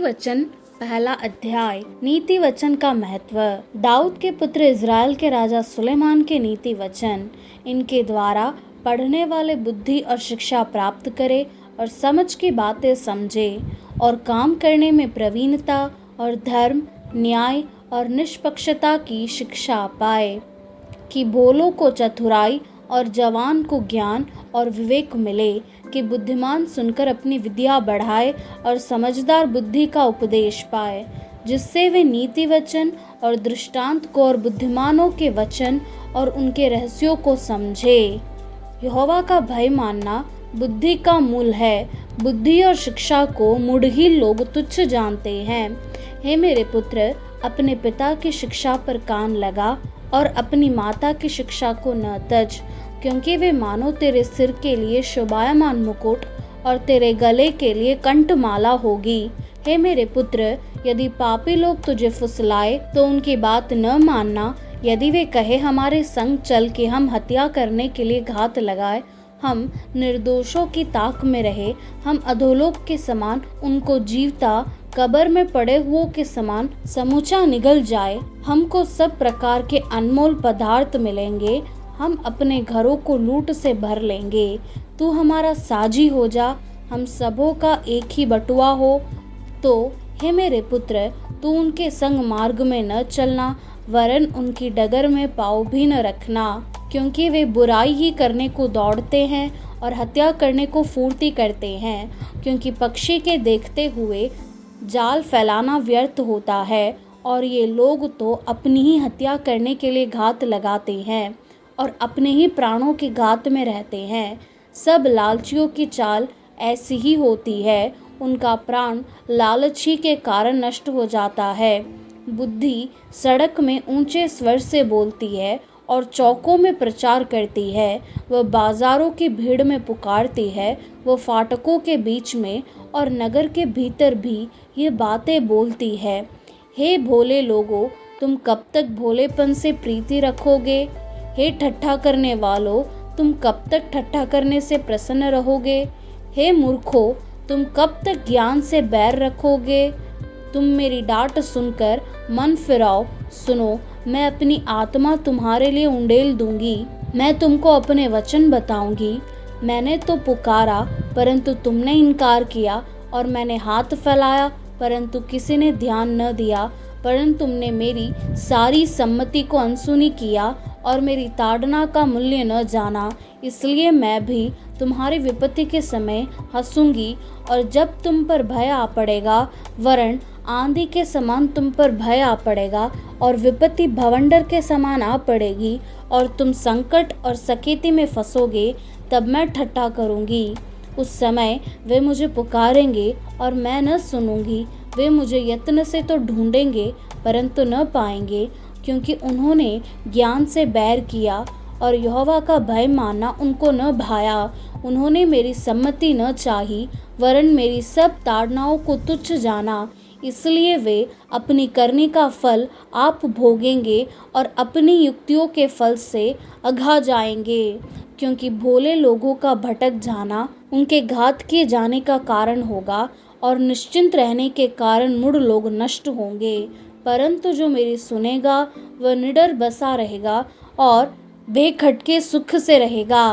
वचन पहला अध्याय। नीति वचन का महत्व। दाऊद के पुत्र इज़राइल के राजा सुलेमान के नीति वचन। इनके द्वारा पढ़ने वाले बुद्धि और शिक्षा प्राप्त करे और समझ की बातें समझे और काम करने में प्रवीणता और धर्म, न्याय और निष्पक्षता की शिक्षा पाए, कि भोलों को चतुराई और जवान को ज्ञान और विवेक मिले, कि बुद्धिमान सुनकर अपनी विद्या बढ़ाए और समझदार बुद्धि का उपदेश पाए, जिससे वे नीति वचन और दृष्टांत को और बुद्धिमानों के वचन और उनके रहस्यों को समझे। यहोवा का भय मानना बुद्धि का मूल है। बुद्धि और शिक्षा को मूढ़हीन लोग तुच्छ जानते हैं। हे मेरे पुत्र, अपने पिता की शिक्षा पर कान लगा और अपनी माता की शिक्षा को न तज, क्योंकि वे मानो तेरे सिर के लिए शोभायमान मुकुट और तेरे गले के लिए कंठमाला होगी। हे मेरे पुत्र, यदि पापी लोग तुझे फुसलाए तो उनकी बात न मानना। यदि वे कहे हमारे संग चल के हम हत्या करने के लिए घात लगाए, हम निर्दोषों की ताक में रहे, हम अधोलोक के समान उनको जीवता, कब्र में पड़े हुओं के समान समूचा निगल जाए। हमको सब प्रकार के अनमोल पदार्थ मिलेंगे, हम अपने घरों को लूट से भर लेंगे। तू हमारा साजी हो जा, हम सबों का एक ही बटुआ हो। तो हे मेरे पुत्र, तू उनके संग मार्ग में न चलना, वरन उनकी डगर में पाँव भी न रखना, क्योंकि वे बुराई ही करने को दौड़ते हैं और हत्या करने को फुर्ती करते हैं। क्योंकि पक्षी के देखते हुए जाल फैलाना व्यर्थ होता है, और ये लोग तो अपनी ही हत्या करने के लिए घात लगाते हैं और अपने ही प्राणों की घात में रहते हैं। सब लालचियों की चाल ऐसी ही होती है, उनका प्राण लालची के कारण नष्ट हो जाता है। बुद्धि सड़क में ऊंचे स्वर से बोलती है और चौकों में प्रचार करती है। वह बाजारों की भीड़ में पुकारती है, वह फाटकों के बीच में और नगर के भीतर भी ये बातें बोलती है। हे भोले लोगों, तुम कब तक भोलेपन से प्रीति रखोगे? हे ठट्ठा करने वालों, तुम कब तक ठट्ठा करने से प्रसन्न रहोगे? हे मूर्खों, तुम कब तक ज्ञान से बैर रखोगे? तुम मेरी डांट सुनकर मन फिराओ। सुनो, मैं अपनी आत्मा तुम्हारे लिए उंडेल दूंगी। मैं तुमको अपने वचन बताऊंगी। मैंने तो पुकारा परंतु तुमने इनकार किया, और मैंने हाथ फैलाया परंतु किसी ने ध्यान न दिया। परंतु तुमने मेरी सारी सम्मति को अनसुनी किया और मेरी ताड़ना का मूल्य न जाना। इसलिए मैं भी तुम्हारी विपत्ति के समय हंसूंगी, और जब तुम पर भय आ पड़ेगा, वरन आंधी के समान तुम पर भय आ पड़ेगा, और विपत्ति भवंडर के समान आ पड़ेगी, और तुम संकट और सकेती में फंसोगे, तब मैं ठट्ठा करूंगी। उस समय वे मुझे पुकारेंगे और मैं न सुनूंगी। वे मुझे यत्न से तो ढूंढेंगे परंतु न पाएंगे, क्योंकि उन्होंने ज्ञान से बैर किया और यहोवा का भय मानना उनको न भाया। उन्होंने मेरी सम्मति न चाही, वरन मेरी सब ताड़नाओं को तुच्छ जाना। इसलिए वे अपनी करनी का फल आप भोगेंगे और अपनी युक्तियों के फल से अघा जाएंगे। क्योंकि भोले लोगों का भटक जाना उनके घात किए जाने का कारण होगा, और निश्चिंत रहने के कारण मूढ़ लोग नष्ट होंगे। परंतु जो मेरी सुनेगा वह निडर बसा रहेगा और बेखटके सुख से रहेगा।